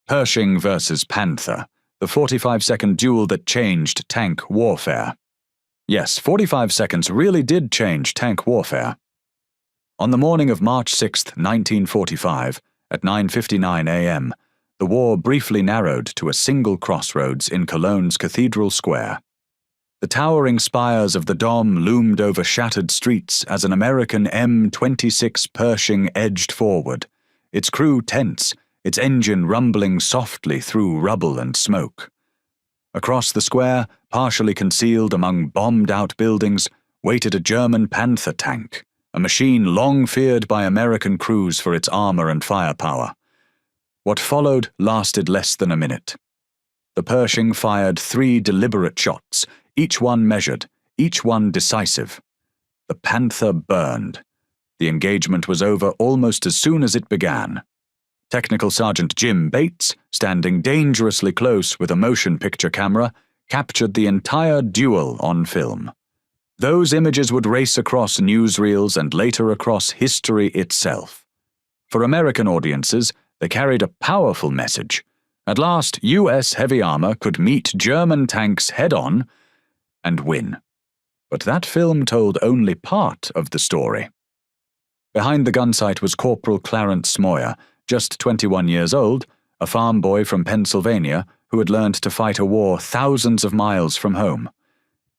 Pershing versus Panther, the 45-second duel that changed tank warfare. Yes, 45 seconds really did change tank warfare. On the morning of March 6, 1945, at 9:59 a.m., the war briefly narrowed to a single crossroads in Cologne's Cathedral Square. The towering spires of the Dom loomed over shattered streets as an American M26 Pershing edged forward, its crew tense, its engine rumbling softly through rubble and smoke. Across the square, partially concealed among bombed-out buildings, waited a German Panther tank, a machine long feared by American crews for its armor and firepower. What followed lasted less than a minute. The Pershing fired 3 deliberate shots, each one measured, each one decisive. The Panther burned. The engagement was over almost as soon as it began. Technical Sergeant Jim Bates, standing dangerously close with a motion picture camera, captured the entire duel on film. Those images would race across newsreels and later across history itself. For American audiences, they carried a powerful message. At last, U.S. heavy armor could meet German tanks head-on and win. But that film told only part of the story. Behind the gun sight was Corporal Clarence Smoyer, just 21 years old, a farm boy from Pennsylvania who had learned to fight a war thousands of miles from home.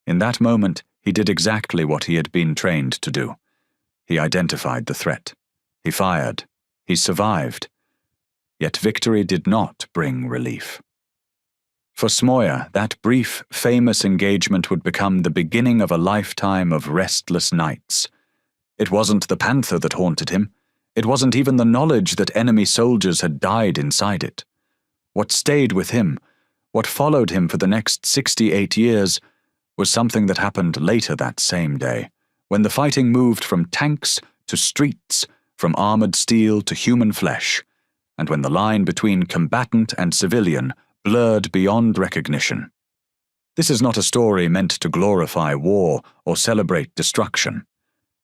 In that moment, he did exactly what he had been trained to do. He identified the threat. He fired. He survived. Yet victory did not bring relief. For Smoyer, that brief, famous engagement would become the beginning of a lifetime of restless nights. It wasn't the Panther that haunted him. It wasn't even the knowledge that enemy soldiers had died inside it. What stayed with him, what followed him for the next 68 years, was something that happened later that same day, when the fighting moved from tanks to streets, from armored steel to human flesh, and when the line between combatant and civilian blurred beyond recognition. This is not a story meant to glorify war or celebrate destruction,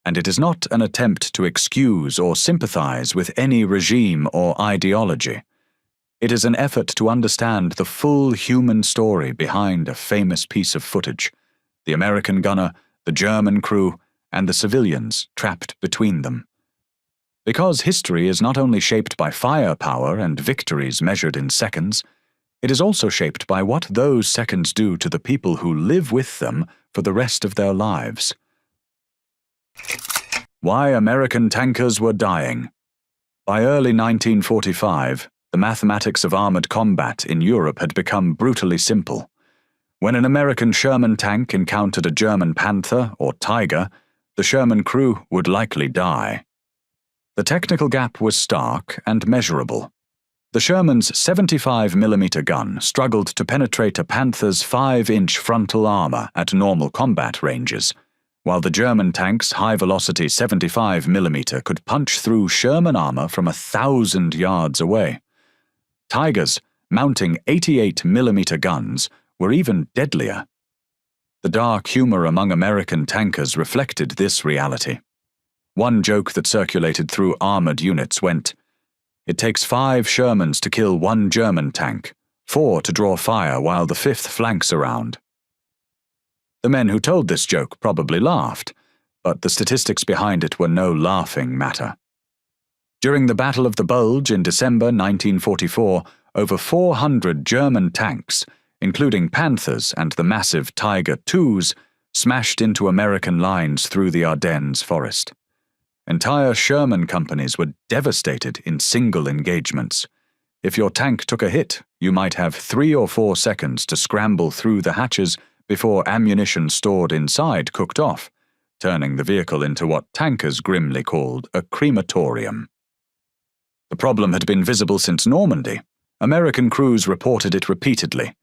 and it is not an attempt to excuse or sympathize with any regime or ideology. It is an effort to understand the full human story behind a famous piece of footage, the American gunner, the German crew, and the civilians trapped between them. Because history is not only shaped by firepower and victories measured in seconds, it is also shaped by what those seconds do to the people who live with them for the rest of their lives. Why American tankers were dying. By early 1945, the mathematics of armored combat in Europe had become brutally simple. When an American Sherman tank encountered a German Panther or Tiger, the Sherman crew would likely die. The technical gap was stark and measurable. The Sherman's 75mm gun struggled to penetrate a Panther's 5-inch frontal armor at normal combat ranges, while the German tank's high-velocity 75mm could punch through Sherman armor from 1,000 yards away. Tigers, mounting 88mm guns, were even deadlier. The dark humor among American tankers reflected this reality. One joke that circulated through armored units went, "It takes 5 Shermans to kill 1 German tank, 4 to draw fire while the 5th flanks around." The men who told this joke probably laughed, but the statistics behind it were no laughing matter. During the Battle of the Bulge in December 1944, over 400 German tanks, including Panthers and the massive Tiger IIs, smashed into American lines through the Ardennes forest. Entire Sherman companies were devastated in single engagements. If your tank took a hit, you might have 3 or 4 seconds to scramble through the hatches before ammunition stored inside cooked off, turning the vehicle into what tankers grimly called a crematorium. The problem had been visible since Normandy. American crews reported it repeatedly.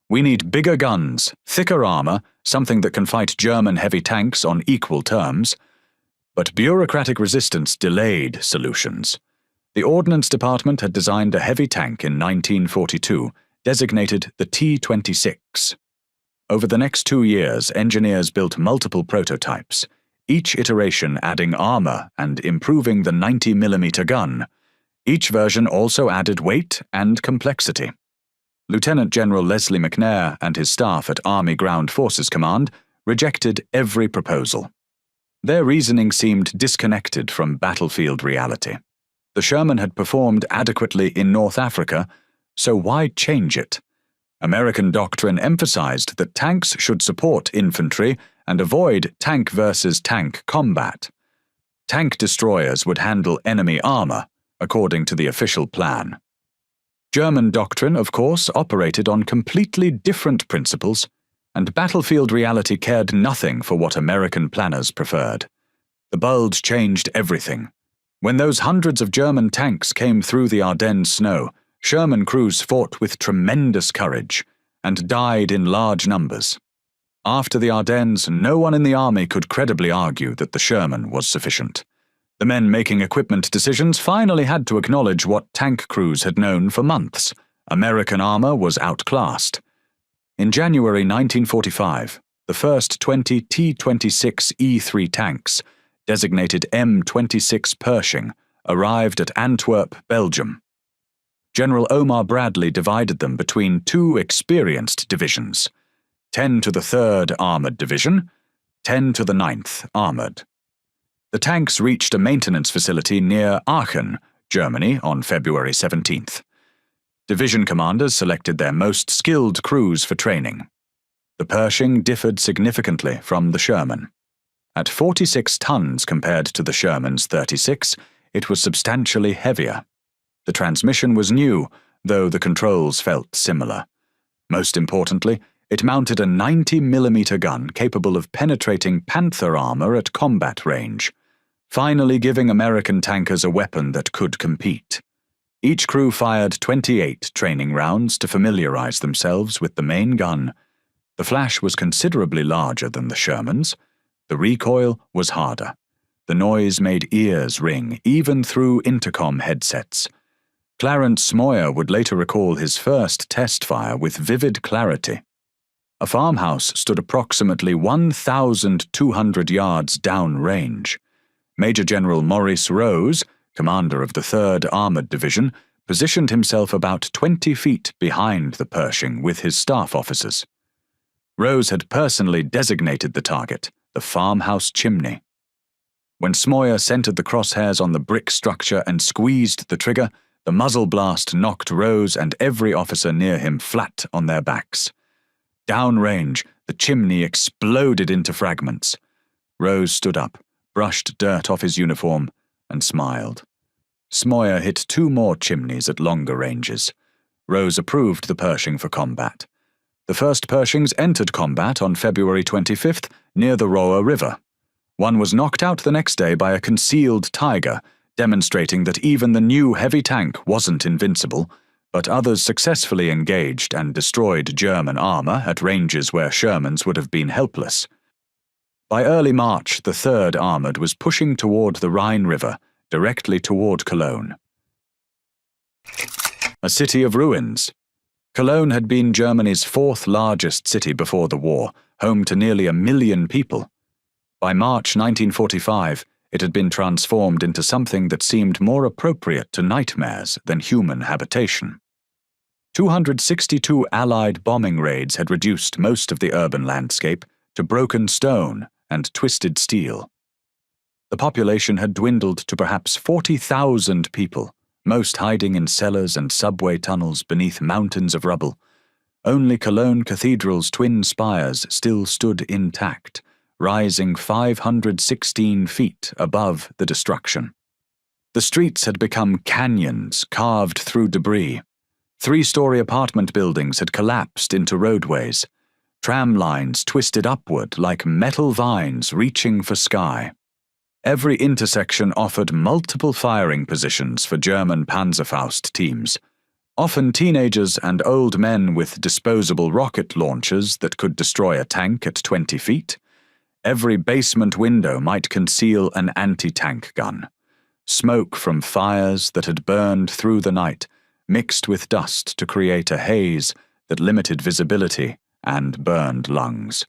"We need bigger guns, thicker armor, something that can fight German heavy tanks on equal terms." But bureaucratic resistance delayed solutions. The Ordnance Department had designed a heavy tank in 1942, designated the T-26. Over the next 2 years, engineers built multiple prototypes, each iteration adding armor and improving the 90mm gun. Each version also added weight and complexity. Lieutenant General Leslie McNair and his staff at Army Ground Forces Command rejected every proposal. Their reasoning seemed disconnected from battlefield reality. The Sherman had performed adequately in North Africa, so why change it? American doctrine emphasized that tanks should support infantry and avoid tank versus tank combat. Tank destroyers would handle enemy armor, according to the official plan. German doctrine, of course, operated on completely different principles, and battlefield reality cared nothing for what American planners preferred. The bulge changed everything. When those hundreds of German tanks came through the Ardennes snow, Sherman crews fought with tremendous courage and died in large numbers. After the Ardennes, no one in the army could credibly argue that the Sherman was sufficient. The men making equipment decisions finally had to acknowledge what tank crews had known for months: American armor was outclassed. In January 1945, the first 20 T-26E3 tanks, designated M26 Pershing, arrived at Antwerp, Belgium. General Omar Bradley divided them between two experienced divisions, 10 to the 3rd Armored Division, 10 to the 9th Armored. The tanks reached a maintenance facility near Aachen, Germany, on February 17th. Division commanders selected their most skilled crews for training. The Pershing differed significantly from the Sherman. At 46 tons compared to the Sherman's 36, it was substantially heavier. The transmission was new, though the controls felt similar. Most importantly, it mounted a 90mm gun capable of penetrating Panther armor at combat range, finally giving American tankers a weapon that could compete. Each crew fired 28 training rounds to familiarize themselves with the main gun. The flash was considerably larger than the Sherman's. The recoil was harder. The noise made ears ring, even through intercom headsets. Clarence Smoyer would later recall his first test fire with vivid clarity. A farmhouse stood approximately 1,200 yards downrange. Major General Maurice Rose, commander of the 3rd Armored Division, positioned himself about 20 feet behind the Pershing with his staff officers. Rose had personally designated the target, the farmhouse chimney. When Smoyer centered the crosshairs on the brick structure and squeezed the trigger, the muzzle blast knocked Rose and every officer near him flat on their backs. Downrange, the chimney exploded into fragments. Rose stood up, brushed dirt off his uniform, and smiled. Smoyer hit 2 more chimneys at longer ranges. Rose approved the Pershing for combat. The first Pershings entered combat on February 25th near the Roer River. One was knocked out the next day by a concealed Tiger, demonstrating that even the new heavy tank wasn't invincible, but others successfully engaged and destroyed German armor at ranges where Shermans would have been helpless. By early March, the 3rd Armored was pushing toward the Rhine River, directly toward Cologne. A city of ruins. Cologne had been Germany's 4th largest city before the war, home to nearly 1 million people. By March 1945, it had been transformed into something that seemed more appropriate to nightmares than human habitation. 262 Allied bombing raids had reduced most of the urban landscape to broken stone and twisted steel. The population had dwindled to perhaps 40,000 people, most hiding in cellars and subway tunnels beneath mountains of rubble. Only Cologne Cathedral's twin spires still stood intact, rising 516 feet above the destruction. The streets had become canyons carved through debris. 3-story apartment buildings had collapsed into roadways. Tram lines twisted upward like metal vines reaching for sky. Every intersection offered multiple firing positions for German Panzerfaust teams, often teenagers and old men with disposable rocket launchers that could destroy a tank at 20 feet. Every basement window might conceal an anti-tank gun. Smoke from fires that had burned through the night mixed with dust to create a haze that limited visibility and burned lungs.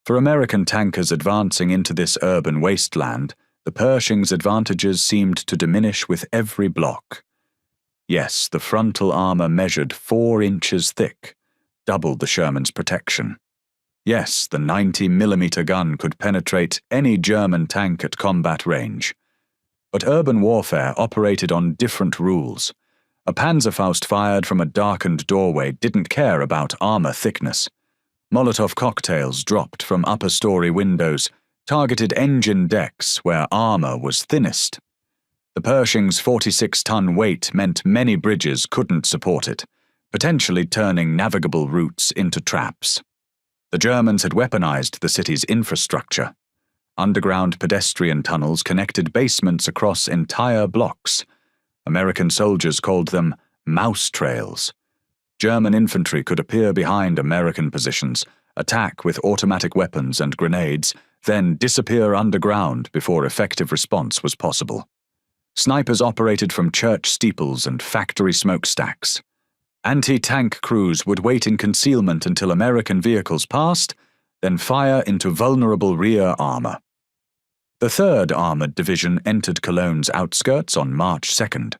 For American tankers advancing into this urban wasteland, the Pershing's advantages seemed to diminish with every block. Yes, the frontal armor measured 4 inches thick, doubled the Sherman's protection. Yes, the 90mm gun could penetrate any German tank at combat range. But urban warfare operated on different rules. A Panzerfaust fired from a darkened doorway didn't care about armor thickness. Molotov cocktails dropped from upper-story windows targeted engine decks where armor was thinnest. The Pershing's 46-ton weight meant many bridges couldn't support it, potentially turning navigable routes into traps. The Germans had weaponized the city's infrastructure. Underground pedestrian tunnels connected basements across entire blocks. American soldiers called them mouse trails. German infantry could appear behind American positions, attack with automatic weapons and grenades, then disappear underground before effective response was possible. Snipers operated from church steeples and factory smokestacks. Anti-tank crews would wait in concealment until American vehicles passed, then fire into vulnerable rear armor. The 3rd Armored Division entered Cologne's outskirts on March 2nd.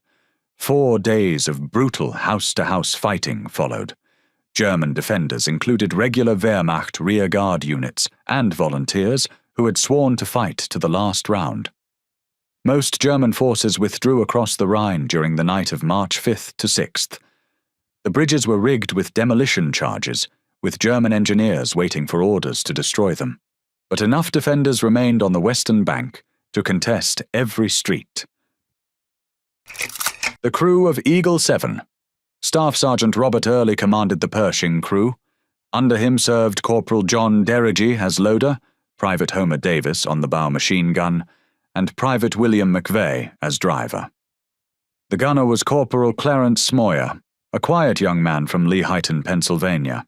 4 days of brutal house-to-house fighting followed. German defenders included regular Wehrmacht rearguard units and volunteers who had sworn to fight to the last round. Most German forces withdrew across the Rhine during the night of March 5th to 6th. The bridges were rigged with demolition charges, with German engineers waiting for orders to destroy them. But enough defenders remained on the western bank to contest every street. The crew of Eagle 7. Staff Sergeant Robert Early commanded the Pershing crew. Under him served Corporal John Derrigy as loader, Private Homer Davis on the bow machine gun, and Private William McVeigh as driver. The gunner was Corporal Clarence Smoyer, a quiet young man from Lehighton, Pennsylvania.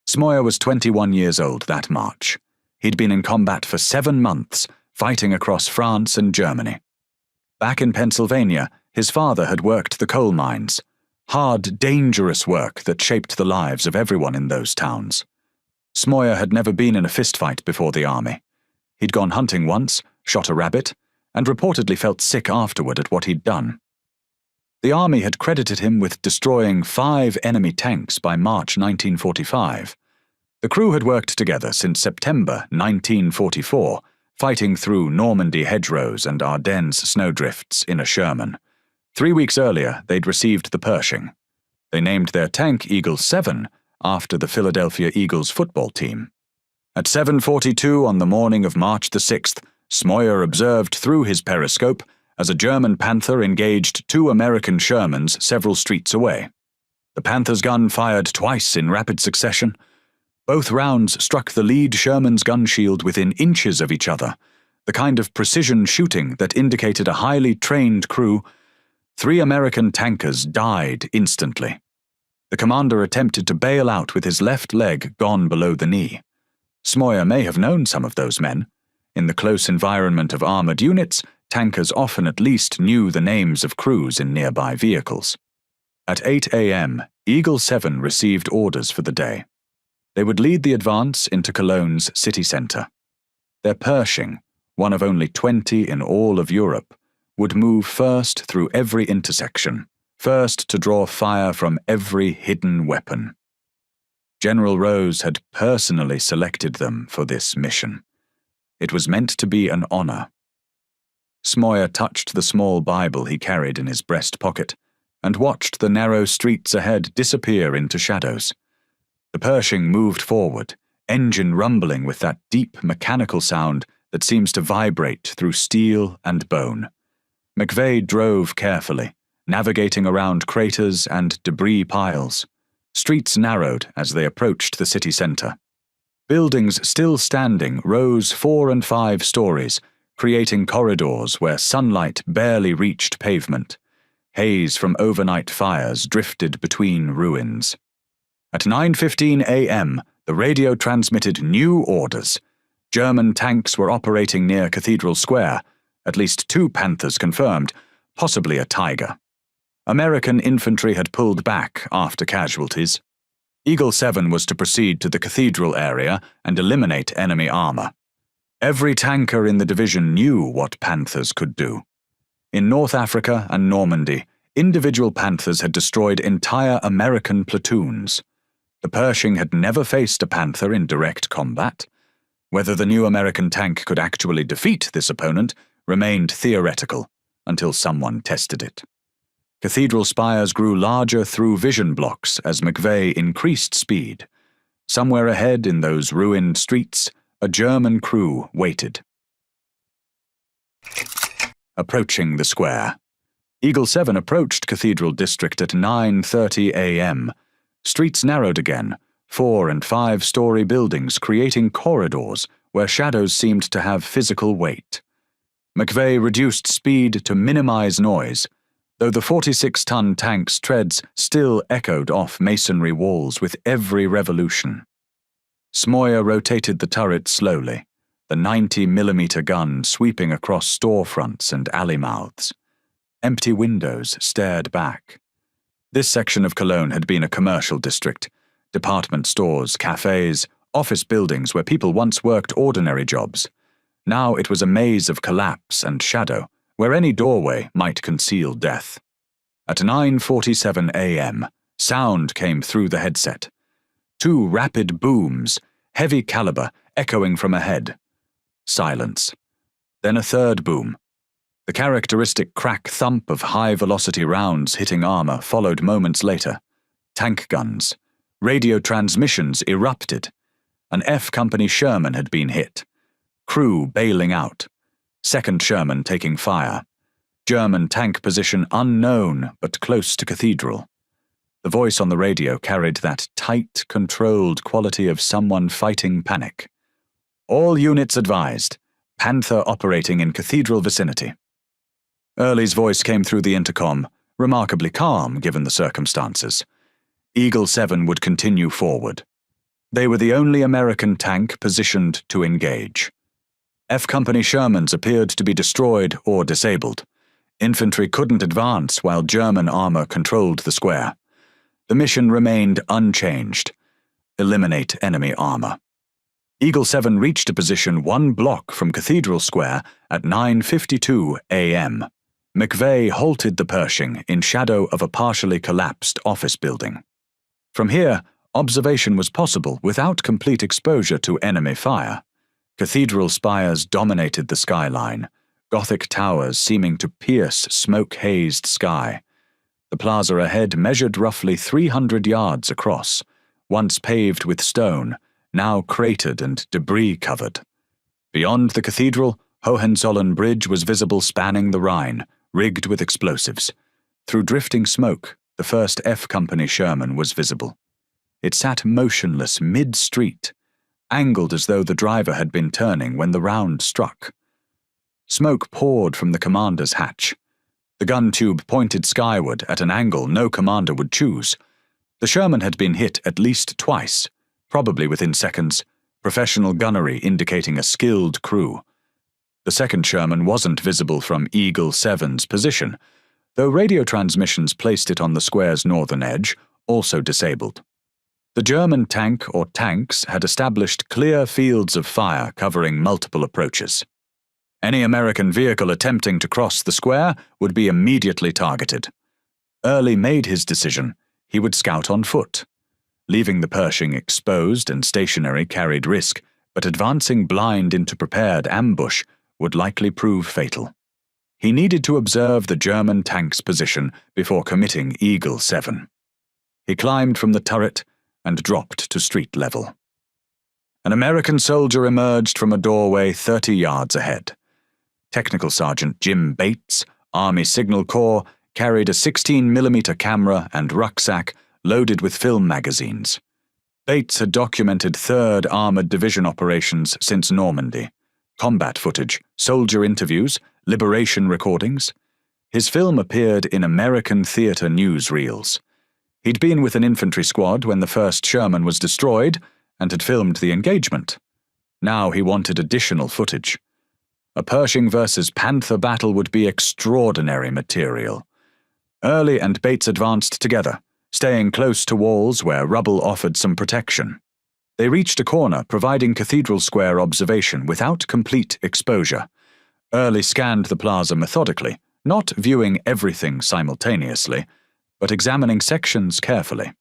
Smoyer was 21 years old that March. He'd been in combat for 7 months, fighting across France and Germany. Back in Pennsylvania, his father had worked the coal mines, hard, dangerous work that shaped the lives of everyone in those towns. Smoyer had never been in a fistfight before the army. He'd gone hunting once, shot a rabbit, and reportedly felt sick afterward at what he'd done. The army had credited him with destroying 5 enemy tanks by March 1945. The crew had worked together since September 1944, fighting through Normandy hedgerows and Ardennes snowdrifts in a Sherman. 3 weeks earlier, they'd received the Pershing. They named their tank Eagle 7 after the Philadelphia Eagles football team. At 7:42 on the morning of March the 6th, Smoyer observed through his periscope as a German Panther engaged 2 American Shermans several streets away. The Panther's gun fired twice in rapid succession. Both rounds struck the lead Sherman's gun shield within inches of each other, the kind of precision shooting that indicated a highly trained crew. 3 American tankers died instantly. The commander attempted to bail out with his left leg gone below the knee. Smoyer may have known some of those men. In the close environment of armored units, tankers often at least knew the names of crews in nearby vehicles. At 8 a.m., Eagle 7 received orders for the day. They would lead the advance into Cologne's city centre. Their Pershing, one of only 20 in all of Europe, would move first through every intersection, first to draw fire from every hidden weapon. General Rose had personally selected them for this mission. It was meant to be an honor. Smoyer touched the small Bible he carried in his breast pocket and watched the narrow streets ahead disappear into shadows. The Pershing moved forward, engine rumbling with that deep mechanical sound that seems to vibrate through steel and bone. McVeigh drove carefully, navigating around craters and debris piles. Streets narrowed as they approached the city centre. Buildings still standing rose 4 and 5 stories, creating corridors where sunlight barely reached pavement. Haze from overnight fires drifted between ruins. At 9:15 a.m., the radio transmitted new orders. German tanks were operating near Cathedral Square, at least 2 Panthers confirmed, possibly a Tiger. American infantry had pulled back after casualties. Eagle 7 was to proceed to the cathedral area and eliminate enemy armor. Every tanker in the division knew what Panthers could do. In North Africa and Normandy, individual Panthers had destroyed entire American platoons. The Pershing had never faced a Panther in direct combat. Whether the new American tank could actually defeat this opponent remained theoretical until someone tested it. Cathedral spires grew larger through vision blocks as McVeigh increased speed. Somewhere ahead in those ruined streets, a German crew waited. Approaching the square. Eagle 7 approached Cathedral District at 9:30 a.m. Streets narrowed again, 4- and 5-story buildings creating corridors where shadows seemed to have physical weight. McVeigh reduced speed to minimize noise, though the 46-ton tank's treads still echoed off masonry walls with every revolution. Smoyer rotated the turret slowly, the 90mm gun sweeping across storefronts and alley mouths. Empty windows stared back. This section of Cologne had been a commercial district. Department stores, cafes, office buildings where people once worked ordinary jobs. Now it was a maze of collapse and shadow, where any doorway might conceal death. At 9:47 a.m., sound came through the headset. 2 rapid booms, heavy caliber, echoing from ahead. Silence. Then a third boom. The characteristic crack thump of high-velocity rounds hitting armor followed moments later. Tank guns. Radio transmissions erupted. An F Company Sherman had been hit. Crew bailing out. Second Sherman taking fire. German tank position unknown but close to Cathedral. The voice on the radio carried that tight, controlled quality of someone fighting panic. All units advised. Panther operating in Cathedral vicinity. Early's voice came through the intercom, remarkably calm given the circumstances. Eagle 7 would continue forward. They were the only American tank positioned to engage. F Company Shermans appeared to be destroyed or disabled. Infantry couldn't advance while German armor controlled the square. The mission remained unchanged. Eliminate enemy armor. Eagle 7 reached a position 1 block from Cathedral Square at 9:52 a.m. McVeigh halted the Pershing in shadow of a partially collapsed office building. From here, observation was possible without complete exposure to enemy fire. Cathedral spires dominated the skyline, Gothic towers seeming to pierce smoke-hazed sky. The plaza ahead measured roughly 300 yards across, once paved with stone, now cratered and debris-covered. Beyond the cathedral, Hohenzollern Bridge was visible spanning the Rhine, rigged with explosives. Through drifting smoke, the first F Company Sherman was visible. It sat motionless mid-street, angled as though the driver had been turning when the round struck. Smoke poured from the commander's hatch. The gun tube pointed skyward at an angle no commander would choose. The Sherman had been hit at least twice, probably within seconds, professional gunnery indicating a skilled crew. The second Sherman wasn't visible from Eagle 7's position, though radio transmissions placed it on the square's northern edge, also disabled. The German tank or tanks had established clear fields of fire covering multiple approaches. Any American vehicle attempting to cross the square would be immediately targeted. Early made his decision. He would scout on foot. Leaving the Pershing exposed and stationary carried risk, but advancing blind into prepared ambush would likely prove fatal. He needed to observe the German tank's position before committing Eagle 7. He climbed from the turret and dropped to street level. An American soldier emerged from a doorway 30 yards ahead. Technical Sergeant Jim Bates, Army Signal Corps, carried a 16mm camera and rucksack loaded with film magazines. Bates had documented 3rd Armored Division operations since Normandy. Combat footage, soldier interviews, liberation recordings. His film appeared in American theater newsreels. He'd been with an infantry squad when the first Sherman was destroyed and had filmed the engagement. Now he wanted additional footage. A Pershing versus Panther battle would be extraordinary material. Early and Bates advanced together, staying close to walls where rubble offered some protection. They reached a corner providing Cathedral Square observation without complete exposure. Early scanned the plaza methodically, not viewing everything simultaneously, but examining sections carefully.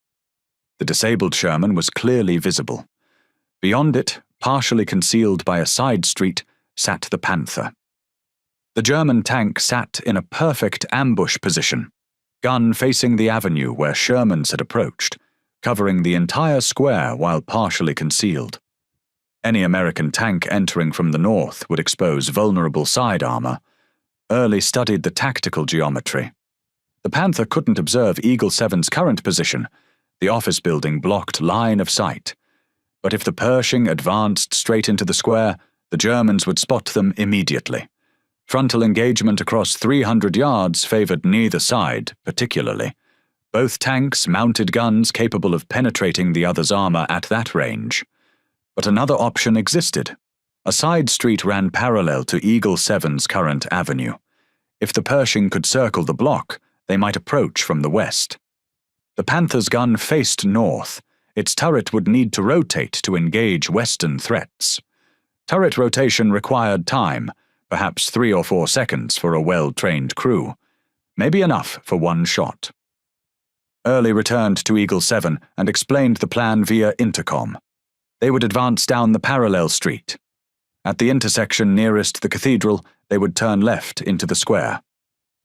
The disabled Sherman was clearly visible. Beyond it, partially concealed by a side street, sat the Panther. The German tank sat in a perfect ambush position, gun facing the avenue where Sherman's had approached, covering the entire square while partially concealed. Any American tank entering from the north would expose vulnerable side armor. Early studied the tactical geometry. The Panther couldn't observe Eagle 7's current position. The office building blocked line of sight. But if the Pershing advanced straight into the square, the Germans would spot them immediately. Frontal engagement across 300 yards favored neither side particularly. Both tanks mounted guns capable of penetrating the other's armor at that range. But another option existed. A side street ran parallel to Eagle 7's current avenue. If the Pershing could circle the block, they might approach from the west. The Panther's gun faced north. Its turret would need to rotate to engage western threats. Turret rotation required time, perhaps 3 or 4 seconds for a well-trained crew. Maybe enough for one shot. Early returned to Eagle 7 and explained the plan via intercom. They would advance down the parallel street. At the intersection nearest the cathedral, they would turn left into the square.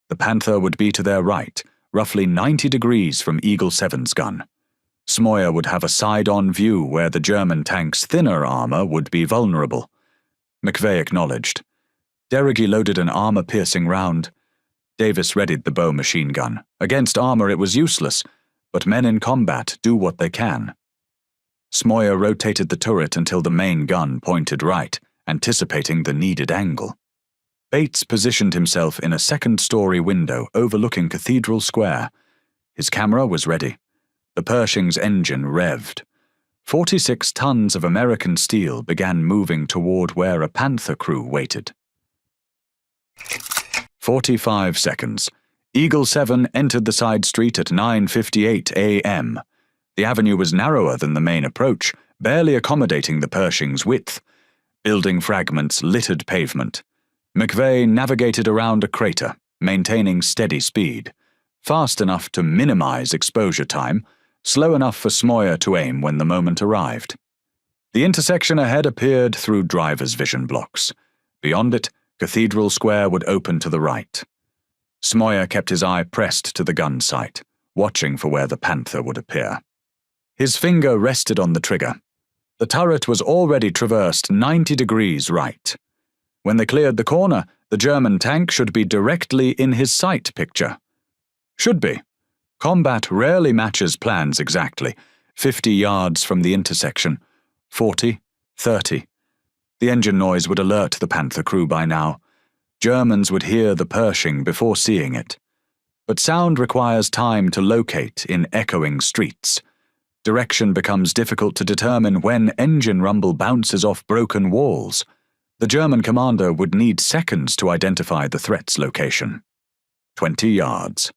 The Panther would be to their right, roughly 90 degrees from Eagle 7's gun. Smoyer would have a side-on view where the German tank's thinner armor would be vulnerable. McVeigh acknowledged. Derrigy loaded an armor-piercing round. Davis readied the bow machine gun. Against armor it was useless, but men in combat do what they can. Smoyer rotated the turret until the main gun pointed right, anticipating the needed angle. Bates positioned himself in a second-story window overlooking Cathedral Square. His camera was ready. The Pershing's engine revved. 46 tons of American steel began moving toward where a Panther crew waited. 45 seconds. Eagle 7 entered the side street at 9:58 a.m. The avenue was narrower than the main approach, barely accommodating the Pershing's width. Building fragments littered pavement. McVeigh navigated around a crater, maintaining steady speed. Fast enough to minimize exposure time, slow enough for Smoyer to aim when the moment arrived. The intersection ahead appeared through driver's vision blocks. Beyond it, Cathedral Square would open to the right. Smoyer kept his eye pressed to the gun sight, watching for where the Panther would appear. His finger rested on the trigger. The turret was already traversed 90 degrees right. When they cleared the corner, the German tank should be directly in his sight picture. Should be. Combat rarely matches plans exactly. 50 yards from the intersection. 40, 30. The engine noise would alert the Panther crew by now. Germans would hear the Pershing before seeing it. But sound requires time to locate in echoing streets. Direction becomes difficult to determine when engine rumble bounces off broken walls. The German commander would need seconds to identify the threat's location. 20 yards.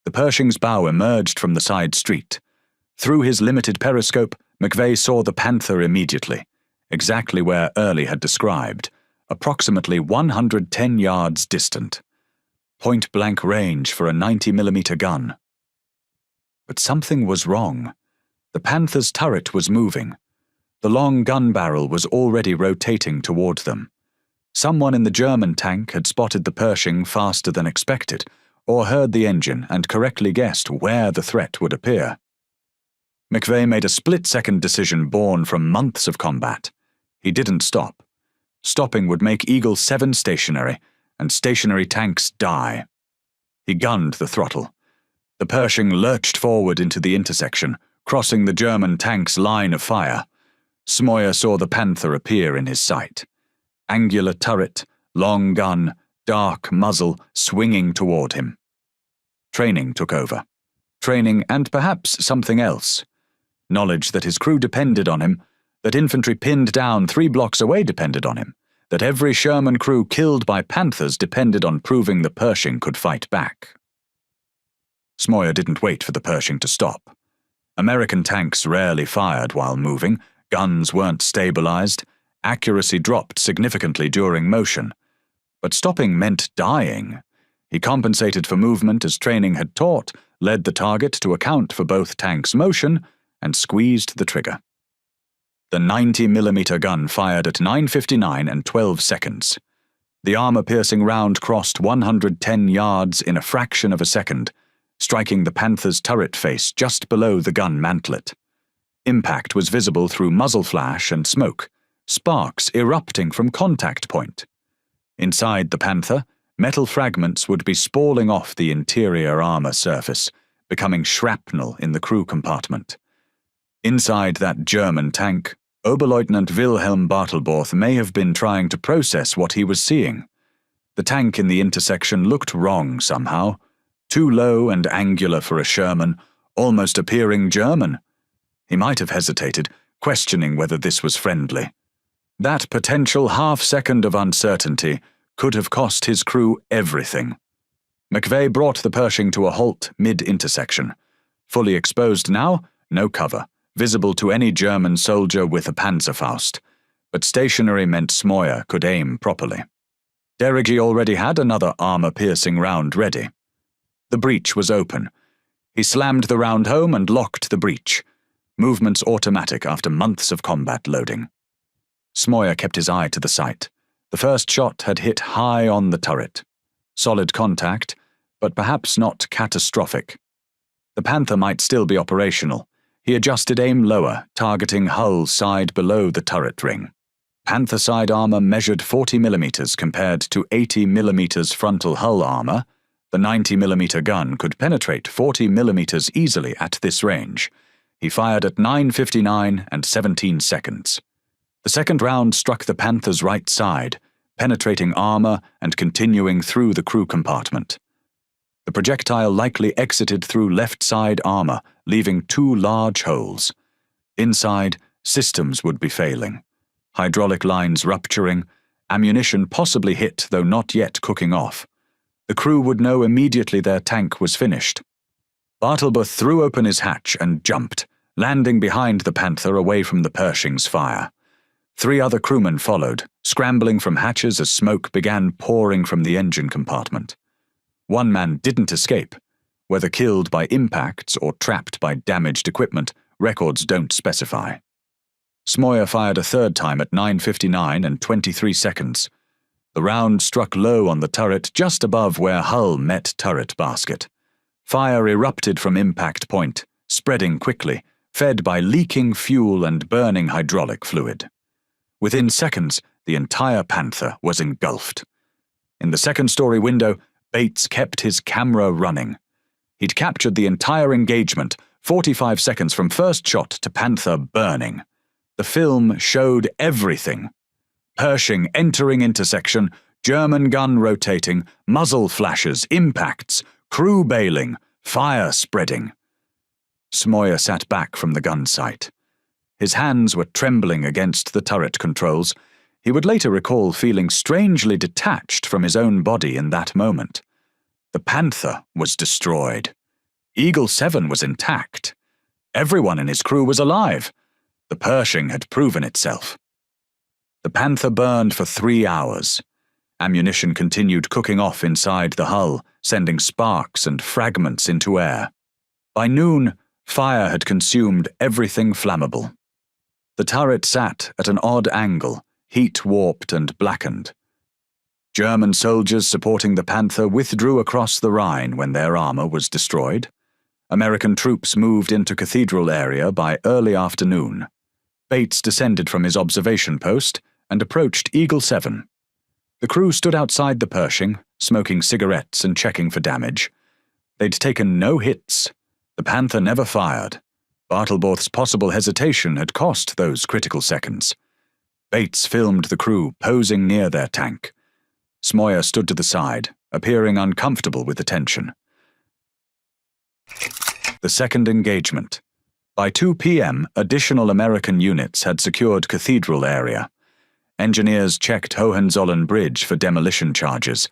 The Pershing's bow emerged from the side street. Through his limited periscope, McVeigh saw the Panther immediately, exactly where Early had described, approximately 110 yards distant. Point-blank range for a 90mm gun. But something was wrong. The Panther's turret was moving. The long gun barrel was already rotating toward them. Someone in the German tank had spotted the Pershing faster than expected, or heard the engine and correctly guessed where the threat would appear. McVeigh made a split-second decision born from months of combat. He didn't stop. Stopping would make Eagle 7 stationary, and stationary tanks die. He gunned the throttle. The Pershing lurched forward into the intersection, crossing the German tank's line of fire. Smoyer saw the Panther appear in his sight. Angular turret, long gun, dark muzzle swinging toward him. Training took over. Training and perhaps something else. Knowledge that his crew depended on him, that infantry pinned down 3 blocks away depended on him, that every Sherman crew killed by Panthers depended on proving the Pershing could fight back. Smoyer didn't wait for the Pershing to stop. American tanks rarely fired while moving, guns weren't stabilized, accuracy dropped significantly during motion. But stopping meant dying. He compensated for movement as training had taught, led the target to account for both tanks' motion, and squeezed the trigger. The 90mm gun fired at 9:59 and 12 seconds. The armor-piercing round crossed 110 yards in a fraction of a second, striking the Panther's turret face just below the gun mantlet. Impact was visible through muzzle flash and smoke, sparks erupting from contact point. Inside the Panther, metal fragments would be spalling off the interior armor surface, becoming shrapnel in the crew compartment. Inside that German tank, Oberleutnant Wilhelm Bartelborth may have been trying to process what he was seeing. The tank in the intersection looked wrong somehow, too low and angular for a Sherman, almost appearing German. He might have hesitated, questioning whether this was friendly. That potential half-second of uncertainty could have cost his crew everything. McVeigh brought the Pershing to a halt mid-intersection. Fully exposed now, no cover, visible to any German soldier with a Panzerfaust, but stationary meant Smoyer could aim properly. Derrigy already had another armor-piercing round ready. The breech was open. He slammed the round home and locked the breech. Movements automatic after months of combat loading. Smoyer kept his eye to the sight. The first shot had hit high on the turret. Solid contact, but perhaps not catastrophic. The Panther might still be operational. He adjusted aim lower, targeting hull side below the turret ring. Panther side armor measured 40mm compared to 80mm frontal hull armor. The 90mm gun could penetrate 40mm easily at this range. He fired at 9:59 and 17 seconds. The second round struck the Panther's right side, penetrating armor and continuing through the crew compartment. The projectile likely exited through left side armor, leaving 2 large holes. Inside, systems would be failing. Hydraulic lines rupturing, ammunition possibly hit though not yet cooking off. The crew would know immediately their tank was finished. Bartelborth threw open his hatch and jumped, landing behind the Panther away from the Pershing's fire. 3 other crewmen followed, scrambling from hatches as smoke began pouring from the engine compartment. One man didn't escape. Whether killed by impacts or trapped by damaged equipment, records don't specify. Smoyer fired a third time at 9:59 and 23 seconds. The round struck low on the turret just above where hull met turret basket. Fire erupted from impact point, spreading quickly, fed by leaking fuel and burning hydraulic fluid. Within seconds, the entire Panther was engulfed. In the second-story window, Bates kept his camera running. He'd captured the entire engagement, 45 seconds from first shot to Panther burning. The film showed everything. Pershing entering intersection, German gun rotating, muzzle flashes, impacts, crew bailing, fire spreading. Smoyer sat back from the gun sight. His hands were trembling against the turret controls. He would later recall feeling strangely detached from his own body in that moment. The Panther was destroyed. Eagle 7 was intact. Everyone in his crew was alive. The Pershing had proven itself. The Panther burned for 3 hours. Ammunition continued cooking off inside the hull, sending sparks and fragments into air. By noon, fire had consumed everything flammable. The turret sat at an odd angle, heat-warped and blackened. German soldiers supporting the Panther withdrew across the Rhine when their armor was destroyed. American troops moved into Cathedral area by early afternoon. Bates descended from his observation post and approached Eagle 7. The crew stood outside the Pershing, smoking cigarettes and checking for damage. They'd taken no hits. The Panther never fired. Bartelborth's possible hesitation had cost those critical seconds. Bates filmed the crew posing near their tank. Smoyer stood to the side, appearing uncomfortable with the tension. The second engagement. By 2 p.m., additional American units had secured Cathedral area. Engineers checked Hohenzollern Bridge for demolition charges.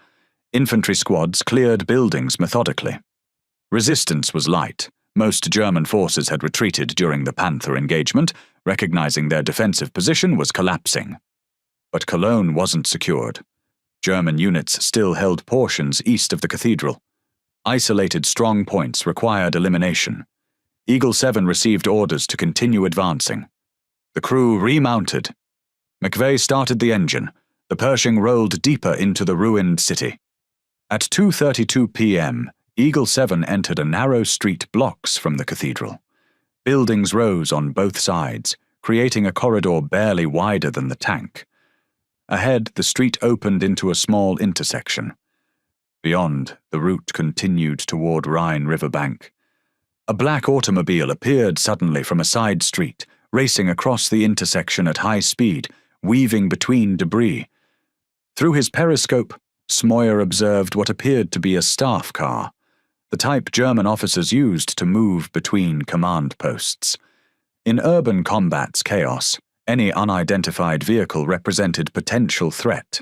Infantry squads cleared buildings methodically. Resistance was light. Most German forces had retreated during the Panther engagement, recognizing their defensive position was collapsing. But Cologne wasn't secured. German units still held portions east of the cathedral. Isolated strong points required elimination. Eagle 7 received orders to continue advancing. The crew remounted. McVeigh started the engine. The Pershing rolled deeper into the ruined city. At 2:32 p.m., Eagle 7 entered a narrow street blocks from the cathedral. Buildings rose on both sides, creating a corridor barely wider than the tank. Ahead, the street opened into a small intersection. Beyond, the route continued toward Rhine River bank. A black automobile appeared suddenly from a side street, racing across the intersection at high speed, weaving between debris. Through his periscope, Smoyer observed what appeared to be a staff car, the type German officers used to move between command posts. In urban combat's chaos, any unidentified vehicle represented potential threat.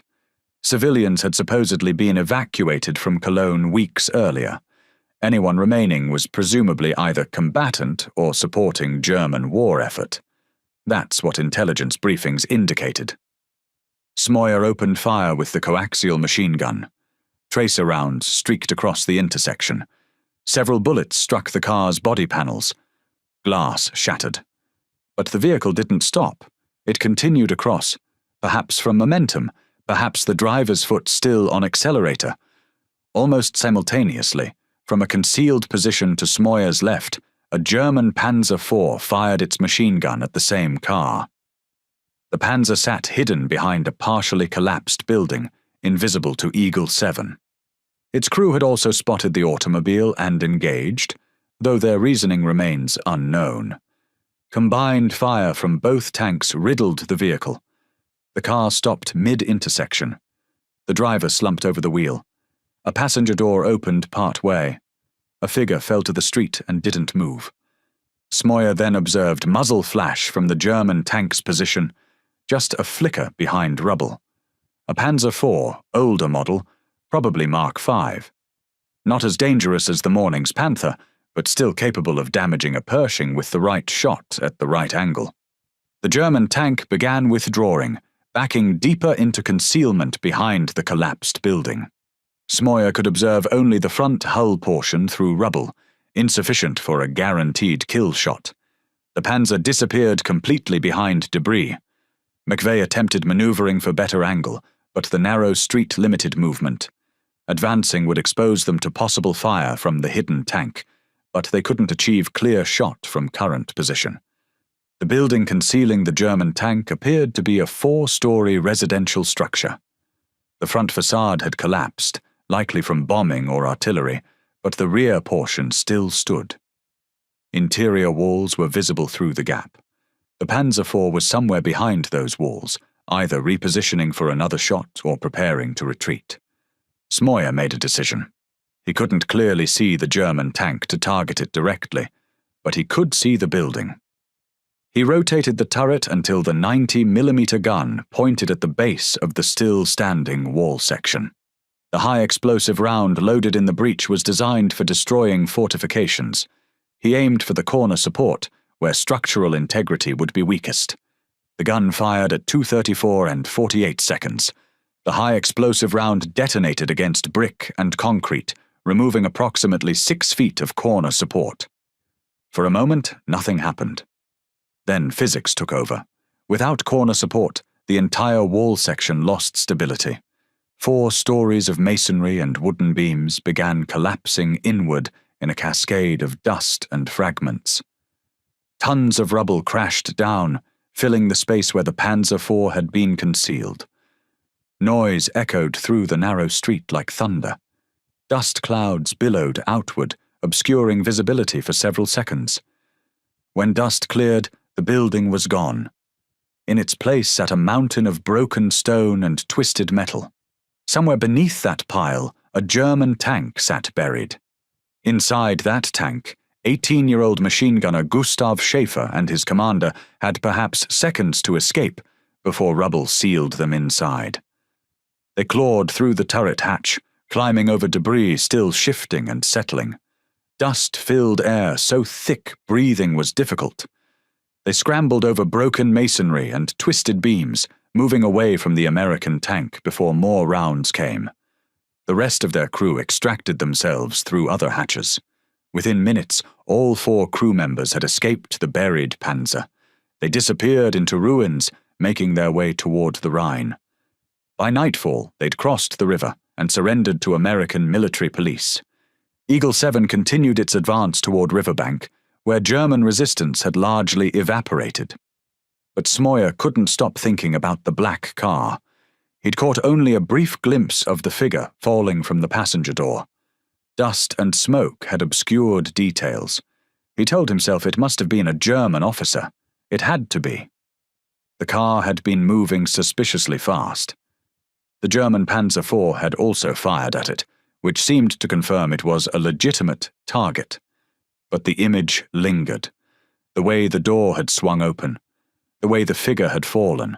Civilians had supposedly been evacuated from Cologne weeks earlier. Anyone remaining was presumably either combatant or supporting German war effort. That's what intelligence briefings indicated. Smoyer opened fire with the coaxial machine gun. Tracer rounds streaked across the intersection. Several bullets struck the car's body panels. Glass shattered. But the vehicle didn't stop. It continued across, perhaps from momentum, perhaps the driver's foot still on accelerator. Almost simultaneously, from a concealed position to Smoyer's left, a German Panzer IV fired its machine gun at the same car. The Panzer sat hidden behind a partially collapsed building, invisible to Eagle 7. Its crew had also spotted the automobile and engaged, though their reasoning remains unknown. Combined fire from both tanks riddled the vehicle. The car stopped mid-intersection. The driver slumped over the wheel. A passenger door opened part way. A figure fell to the street and didn't move. Smoyer then observed muzzle flash from the German tank's position, just a flicker behind rubble. A Panzer IV, older model, probably Mark V. Not as dangerous as the morning's Panther, but still capable of damaging a Pershing with the right shot at the right angle. The German tank began withdrawing, backing deeper into concealment behind the collapsed building. Smoyer could observe only the front hull portion through rubble, insufficient for a guaranteed kill shot. The Panzer disappeared completely behind debris. McVeigh attempted maneuvering for better angle, but the narrow street limited movement. Advancing would expose them to possible fire from the hidden tank, but they couldn't achieve clear shot from current position. The building concealing the German tank appeared to be a 4-story residential structure. The front facade had collapsed, likely from bombing or artillery, but the rear portion still stood. Interior walls were visible through the gap. The Panzer IV was somewhere behind those walls, either repositioning for another shot or preparing to retreat. Smoyer made a decision. He couldn't clearly see the German tank to target it directly, but he could see the building. He rotated the turret until the 90mm gun pointed at the base of the still-standing wall section. The high-explosive round loaded in the breech was designed for destroying fortifications. He aimed for the corner support, where structural integrity would be weakest. The gun fired at 2:34 and 48 seconds. The high-explosive round detonated against brick and concrete, removing approximately 6 feet of corner support. For a moment, nothing happened. Then physics took over. Without corner support, the entire wall section lost stability. 4 stories of masonry and wooden beams began collapsing inward in a cascade of dust and fragments. Tons of rubble crashed down, filling the space where the Panzer IV had been concealed. Noise echoed through the narrow street like thunder. Dust clouds billowed outward, obscuring visibility for several seconds. When dust cleared, the building was gone. In its place sat a mountain of broken stone and twisted metal. Somewhere beneath that pile, a German tank sat buried. Inside that tank, 18-year-old machine gunner Gustav Schäfer and his commander had perhaps seconds to escape before rubble sealed them inside. They clawed through the turret hatch, climbing over debris still shifting and settling. Dust-filled air so thick breathing was difficult. They scrambled over broken masonry and twisted beams, moving away from the American tank before more rounds came. The rest of their crew extracted themselves through other hatches. Within minutes, all 4 crew members had escaped the buried Panzer. They disappeared into ruins, making their way toward the Rhine. By nightfall, they'd crossed the river and surrendered to American military police. Eagle 7 continued its advance toward Riverbank, where German resistance had largely evaporated. But Smoyer couldn't stop thinking about the black car. He'd caught only a brief glimpse of the figure falling from the passenger door. Dust and smoke had obscured details. He told himself it must have been a German officer. It had to be. The car had been moving suspiciously fast. The German Panzer IV had also fired at it, which seemed to confirm it was a legitimate target. But the image lingered. The way the door had swung open. The way the figure had fallen.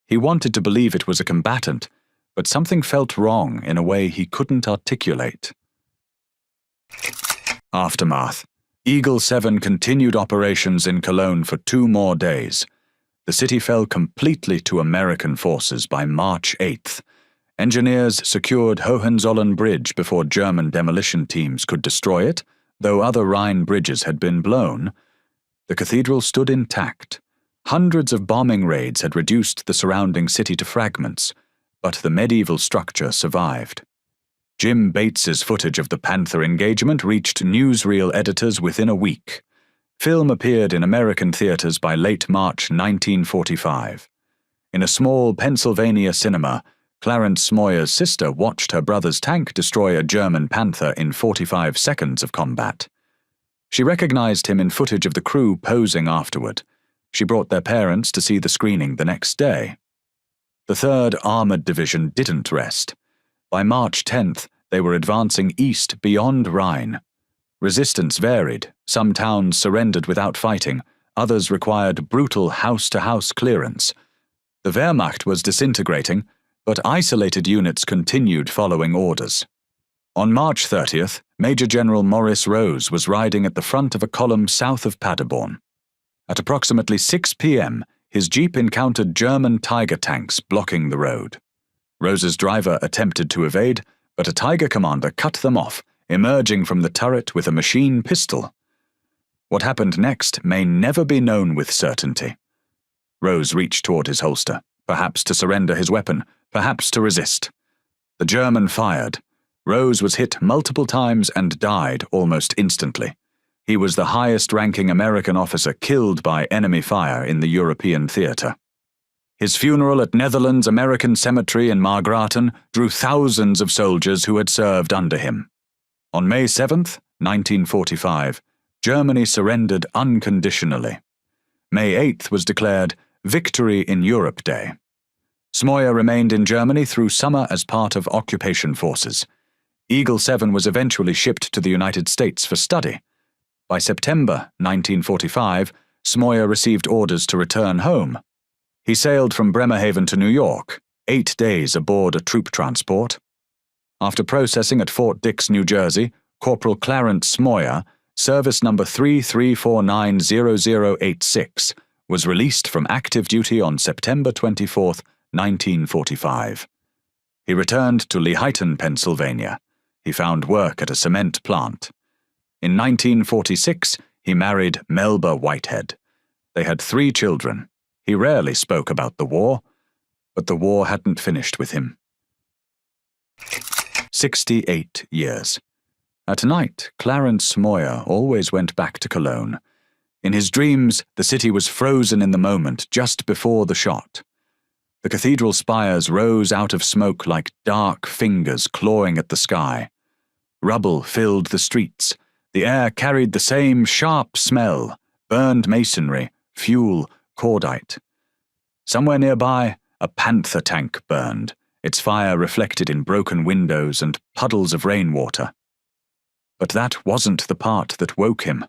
He wanted to believe it was a combatant, but something felt wrong in a way he couldn't articulate. Aftermath. Eagle 7 continued operations in Cologne for 2 more days. The city fell completely to American forces by March 8th. Engineers secured Hohenzollern Bridge before German demolition teams could destroy it, though other Rhine bridges had been blown. The cathedral stood intact. Hundreds of bombing raids had reduced the surrounding city to fragments, but the medieval structure survived. Jim Bates's footage of the Panther engagement reached newsreel editors within a week. Film appeared in American theaters by late March 1945. In a small Pennsylvania cinema, Clarence Smoyer's sister watched her brother's tank destroy a German Panther in 45 seconds of combat. She recognized him in footage of the crew posing afterward. She brought their parents to see the screening the next day. The 3rd Armored Division didn't rest. By March 10th, they were advancing east beyond Rhine. Resistance varied. Some towns surrendered without fighting. Others required brutal house-to-house clearance. The Wehrmacht was disintegrating, but isolated units continued following orders. On March 30th, Major General Maurice Rose was riding at the front of a column south of Paderborn. At approximately 6 p.m., his jeep encountered German Tiger tanks blocking the road. Rose's driver attempted to evade, but a Tiger commander cut them off, emerging from the turret with a machine pistol. What happened next may never be known with certainty. Rose reached toward his holster, perhaps to surrender his weapon, perhaps to resist. The German fired. Rose was hit multiple times and died almost instantly. He was the highest-ranking American officer killed by enemy fire in the European theater. His funeral at Netherlands American Cemetery in Margraten drew thousands of soldiers who had served under him. On May 7th, 1945, Germany surrendered unconditionally. May 8th was declared Victory in Europe Day. Smoyer remained in Germany through summer as part of occupation forces. Eagle 7 was eventually shipped to the United States for study. By September 1945, Smoyer received orders to return home. He sailed from Bremerhaven to New York, 8 days aboard a troop transport. After processing at Fort Dix, New Jersey, Corporal Clarence Smoyer, service number 33490086, was released from active duty on September 24, 1945. He returned to Lehighton, Pennsylvania. He found work at a cement plant. In 1946, he married Melba Whitehead. They had 3 children. He rarely spoke about the war, but the war hadn't finished with him. 68 years. At night, Clarence Smoyer always went back to Cologne. In his dreams, the city was frozen in the moment just before the shot. The cathedral spires rose out of smoke like dark fingers clawing at the sky. Rubble filled the streets. The air carried the same sharp smell, burned masonry, fuel, cordite. Somewhere nearby, a Panther tank burned, its fire reflected in broken windows and puddles of rainwater. But that wasn't the part that woke him.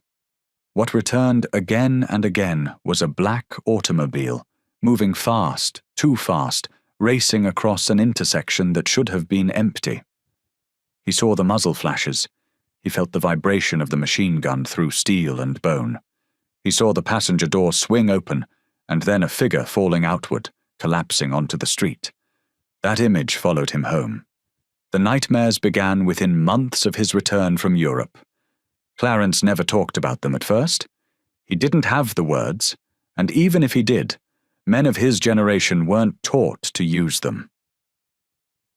What returned again and again was a black automobile, moving fast, too fast, racing across an intersection that should have been empty. He saw the muzzle flashes. He felt the vibration of the machine gun through steel and bone. He saw the passenger door swing open, and then a figure falling outward, collapsing onto the street. That image followed him home. The nightmares began within months of his return from Europe. Clarence never talked about them at first. He didn't have the words, and even if he did, men of his generation weren't taught to use them.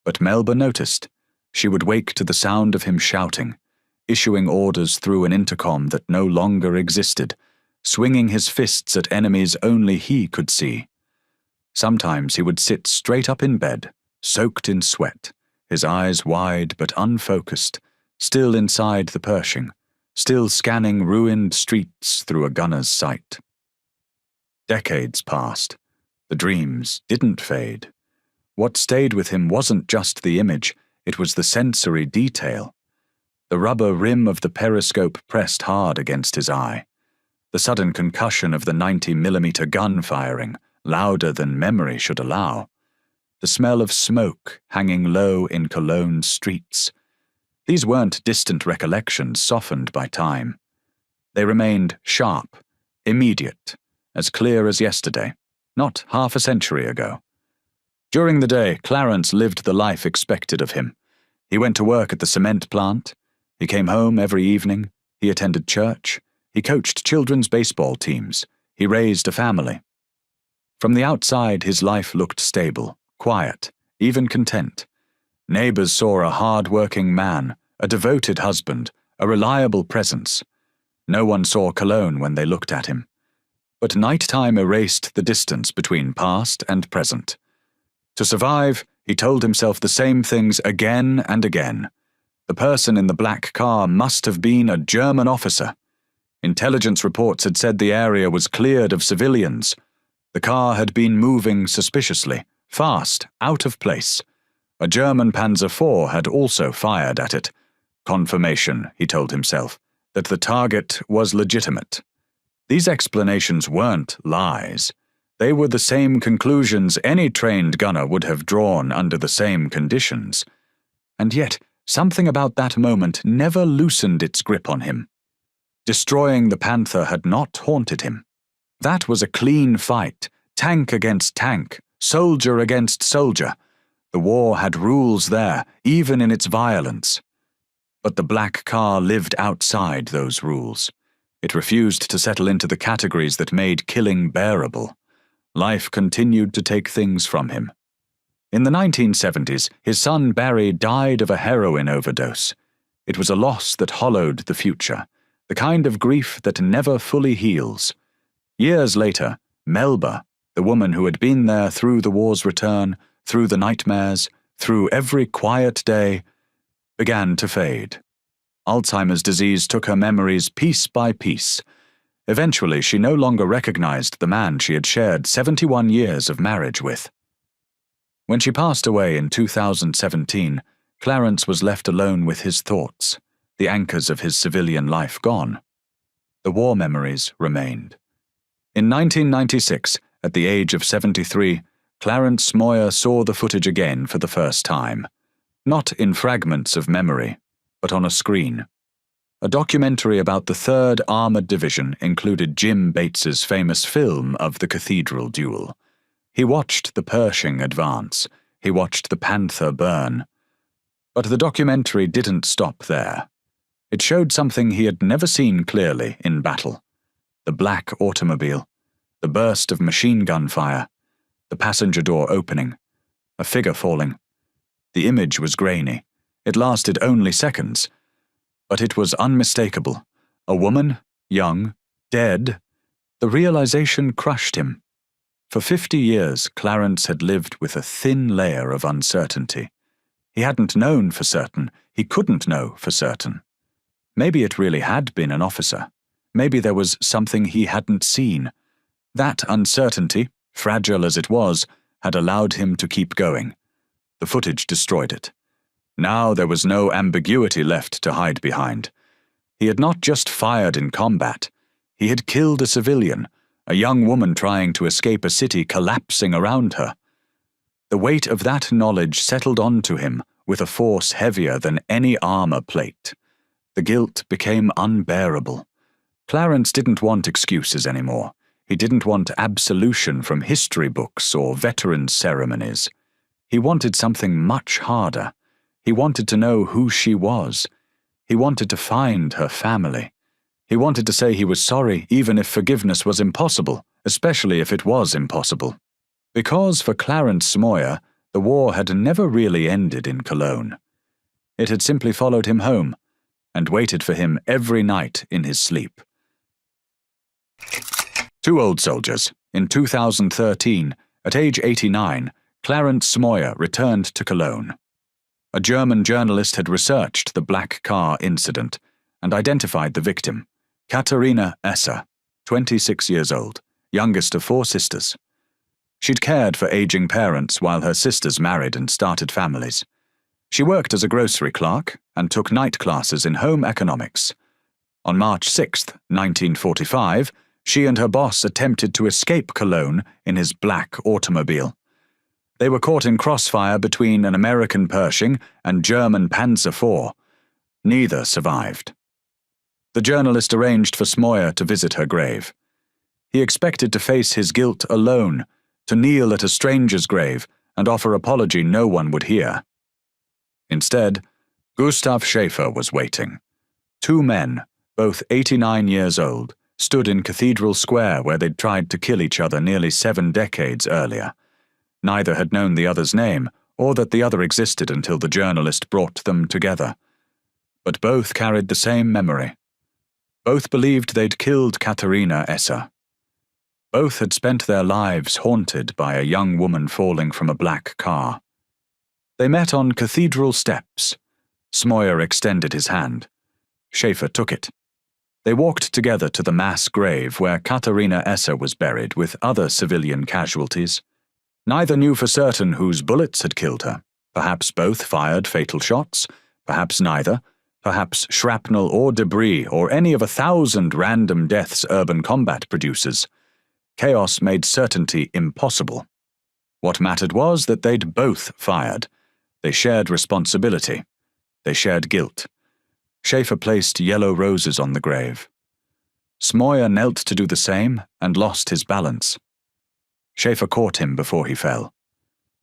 But Melba noticed. She would wake to the sound of him shouting, issuing orders through an intercom that no longer existed, swinging his fists at enemies only he could see. Sometimes he would sit straight up in bed, soaked in sweat, his eyes wide but unfocused, still inside the Pershing, still scanning ruined streets through a gunner's sight. Decades passed. The dreams didn't fade. What stayed with him wasn't just the image, it was the sensory detail. The rubber rim of the periscope pressed hard against his eye. The sudden concussion of the 90mm gun firing, louder than memory should allow. The smell of smoke hanging low in Cologne's streets. These weren't distant recollections softened by time. They remained sharp, immediate, as clear as yesterday, not half a century ago. During the day, Clarence lived the life expected of him. He went to work at the cement plant. He came home every evening. He attended church. He coached children's baseball teams. He raised a family. From the outside, his life looked stable, quiet, even content. Neighbors saw a hard-working man, a devoted husband, a reliable presence. No one saw Cologne when they looked at him. But nighttime erased the distance between past and present. To survive, he told himself the same things again and again. The person in the black car must have been a German officer. Intelligence reports had said the area was cleared of civilians. The car had been moving suspiciously, fast, out of place. A German Panzer IV had also fired at it. Confirmation, he told himself, that the target was legitimate. These explanations weren't lies. They were the same conclusions any trained gunner would have drawn under the same conditions. And yet, something about that moment never loosened its grip on him. Destroying the Panther had not haunted him. That was a clean fight, tank against tank, soldier against soldier. The war had rules there, even in its violence. But the black car lived outside those rules. It refused to settle into the categories that made killing bearable. Life continued to take things from him. In the 1970s, his son Barry died of a heroin overdose. It was a loss that hollowed the future, the kind of grief that never fully heals. Years later, Melba, the woman who had been there through the war's return, through the nightmares, through every quiet day, began to fade. Alzheimer's disease took her memories piece by piece. Eventually, she no longer recognized the man she had shared 71 years of marriage with. When she passed away in 2017, Clarence was left alone with his thoughts, the anchors of his civilian life gone. The war memories remained. In 1996, at the age of 73, Clarence Moyer saw the footage again for the first time. Not in fragments of memory, but on a screen. A documentary about the 3rd Armored Division included Jim Bates's famous film of the Cathedral duel. He watched the Pershing advance. He watched the Panther burn. But the documentary didn't stop there. It showed something he had never seen clearly in battle. The black automobile, the burst of machine gun fire, the passenger door opening, a figure falling. The image was grainy. It lasted only seconds. But it was unmistakable. A woman, young, dead. The realization crushed him. For 50 years, Clarence had lived with a thin layer of uncertainty. He hadn't known for certain. He couldn't know for certain. Maybe it really had been an officer. Maybe there was something he hadn't seen. That uncertainty, fragile as it was, had allowed him to keep going. The footage destroyed it. Now there was no ambiguity left to hide behind. He had not just fired in combat. He had killed a civilian, a young woman trying to escape a city collapsing around her. The weight of that knowledge settled onto him with a force heavier than any armor plate. The guilt became unbearable. Clarence didn't want excuses anymore. He didn't want absolution from history books or veterans' ceremonies. He wanted something much harder. He wanted to know who she was. He wanted to find her family. He wanted to say he was sorry even if forgiveness was impossible, especially if it was impossible. Because for Clarence Smoyer, the war had never really ended in Cologne. It had simply followed him home and waited for him every night in his sleep. Two old soldiers. In 2013, at age 89, Clarence Smoyer returned to Cologne. A German journalist had researched the black car incident and identified the victim, Katharina Esser, 26 years old, youngest of 4 sisters. She'd cared for aging parents while her sisters married and started families. She worked as a grocery clerk and took night classes in home economics. On March 6, 1945, she and her boss attempted to escape Cologne in his black automobile. They were caught in crossfire between an American Pershing and German Panzer IV. Neither survived. The journalist arranged for Smoyer to visit her grave. He expected to face his guilt alone, to kneel at a stranger's grave and offer apology no one would hear. Instead, Gustav Schäfer was waiting. 2 men, both 89 years old, stood in Cathedral Square where they'd tried to kill each other nearly 7 decades earlier. Neither had known the other's name, or that the other existed until the journalist brought them together. But both carried the same memory. Both believed they'd killed Katharina Esser. Both had spent their lives haunted by a young woman falling from a black car. They met on cathedral steps. Smoyer extended his hand. Schäfer took it. They walked together to the mass grave where Katharina Esser was buried with other civilian casualties. Neither knew for certain whose bullets had killed her. Perhaps both fired fatal shots, perhaps neither, perhaps shrapnel or debris or any of 1,000 random deaths urban combat produces. Chaos made certainty impossible. What mattered was that they'd both fired. They shared responsibility. They shared guilt. Schäfer placed yellow roses on the grave. Smoyer knelt to do the same and lost his balance. Schäfer caught him before he fell.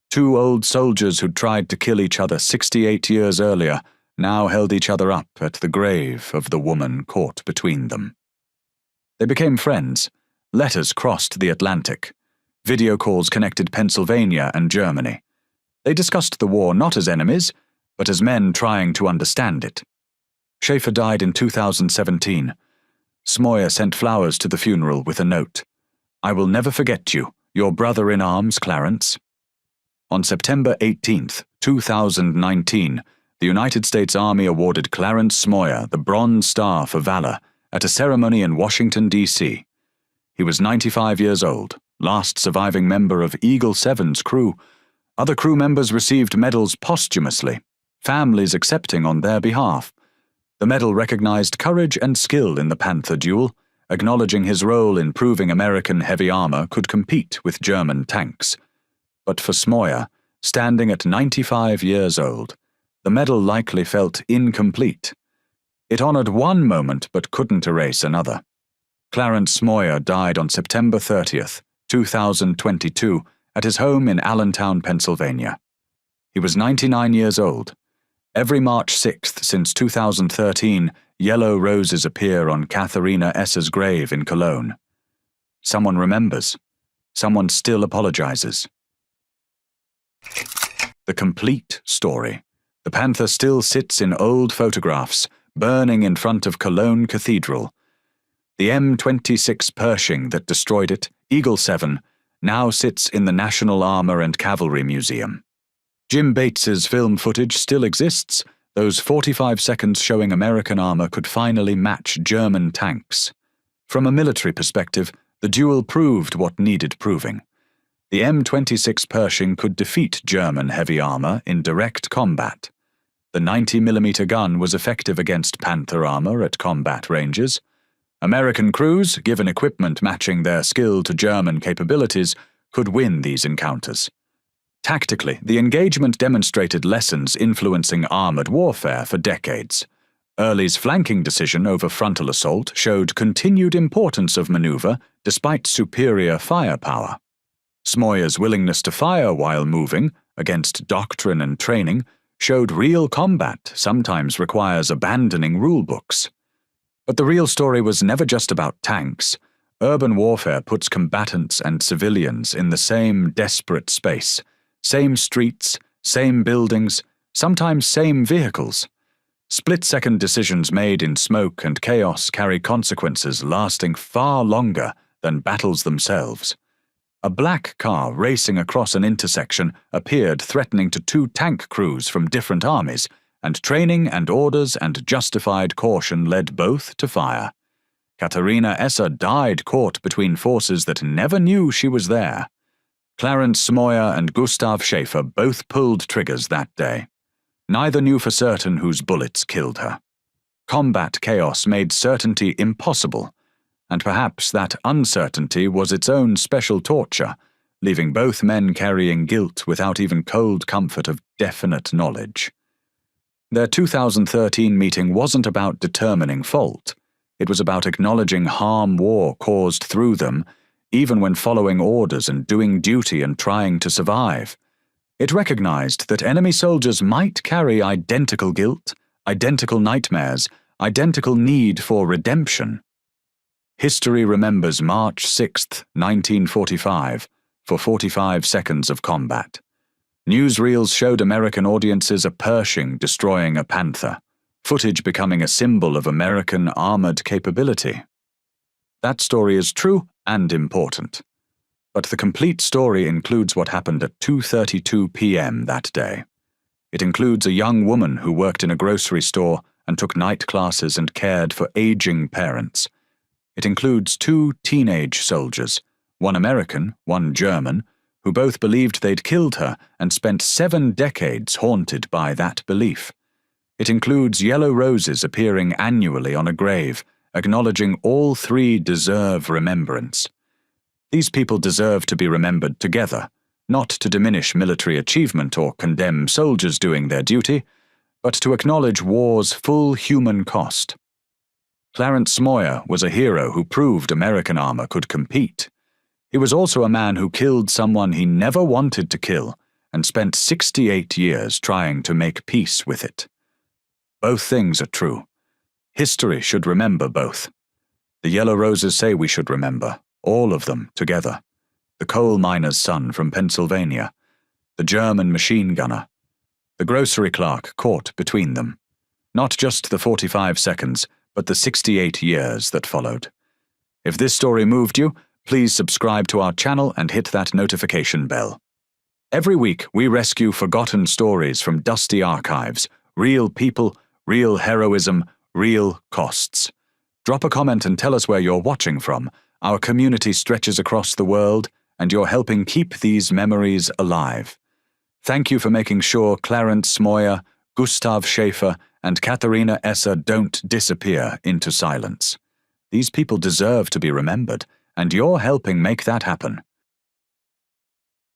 2 old soldiers who'd tried to kill each other 68 years earlier now held each other up at the grave of the woman caught between them. They became friends. Letters crossed the Atlantic. Video calls connected Pennsylvania and Germany. They discussed the war not as enemies, but as men trying to understand it. Schäfer died in 2017. Smoyer sent flowers to the funeral with a note. "I will never forget you, your brother in arms, Clarence." On September 18, 2019, the United States Army awarded Clarence Smoyer the Bronze Star for Valor at a ceremony in Washington, D.C. He was 95 years old, last surviving member of Eagle 7's crew. Other crew members received medals posthumously, families accepting on their behalf. The medal recognized courage and skill in the Panther duel, acknowledging his role in proving American heavy armor could compete with German tanks. But for Smoyer, standing at 95 years old, the medal likely felt incomplete. It honored one moment but couldn't erase another. Clarence Smoyer died on September 30, 2022, at his home in Allentown, Pennsylvania. He was 99 years old. Every March 6th since 2013, yellow roses appear on Katharina Esser's grave in Cologne. Someone remembers. Someone still apologizes. The complete story. The Panther still sits in old photographs, burning in front of Cologne Cathedral. The M26 Pershing that destroyed it, Eagle 7, now sits in the National Armor and Cavalry Museum. Jim Bates's film footage still exists. Those 45 seconds showing American armor could finally match German tanks. From a military perspective, the duel proved what needed proving. The M26 Pershing could defeat German heavy armor in direct combat. The 90mm gun was effective against Panther armor at combat ranges. American crews, given equipment matching their skill to German capabilities, could win these encounters. Tactically, the engagement demonstrated lessons influencing armored warfare for decades. Early's flanking decision over frontal assault showed continued importance of maneuver despite superior firepower. Smoyer's willingness to fire while moving, against doctrine and training, showed real combat sometimes requires abandoning rulebooks. But the real story was never just about tanks. Urban warfare puts combatants and civilians in the same desperate space, same streets, same buildings, sometimes same vehicles. Split-second decisions made in smoke and chaos carry consequences lasting far longer than battles themselves. A black car racing across an intersection appeared threatening to two tank crews from different armies, and training and orders and justified caution led both to fire. Katharina Esser died caught between forces that never knew she was there. Clarence Smoyer and Gustav Schaefer both pulled triggers that day. Neither knew for certain whose bullets killed her. Combat chaos made certainty impossible, and perhaps that uncertainty was its own special torture, leaving both men carrying guilt without even cold comfort of definite knowledge. Their 2013 meeting wasn't about determining fault. It was about acknowledging harm war caused through them, even when following orders and doing duty and trying to survive. It recognized that enemy soldiers might carry identical guilt, identical nightmares, identical need for redemption. History remembers March 6, 1945, for 45 seconds of combat. Newsreels showed American audiences a Pershing destroying a Panther, footage becoming a symbol of American armored capability. That story is true and important. But the complete story includes what happened at 2:32 p.m. that day. It includes a young woman who worked in a grocery store and took night classes and cared for aging parents. It includes two teenage soldiers, one American, one German, who both believed they'd killed her and spent 7 decades haunted by that belief. It includes yellow roses appearing annually on a grave, acknowledging all three deserve remembrance. These people deserve to be remembered together, not to diminish military achievement or condemn soldiers doing their duty, but to acknowledge war's full human cost. Clarence Smoyer was a hero who proved American armor could compete. He was also a man who killed someone he never wanted to kill and spent 68 years trying to make peace with it. Both things are true. History should remember both. The yellow roses say we should remember, all of them together. The coal miner's son from Pennsylvania, the German machine gunner, the grocery clerk caught between them. Not just the 45 seconds, but the 68 years that followed. If this story moved you, please subscribe to our channel and hit that notification bell. Every week, we rescue forgotten stories from dusty archives, real people, real heroism, real costs. Drop a comment and tell us where you're watching from. Our community stretches across the world, and you're helping keep these memories alive. Thank you for making sure Clarence Smoyer, Gustav Schaefer, and Katharina Esser don't disappear into silence. These people deserve to be remembered, and you're helping make that happen.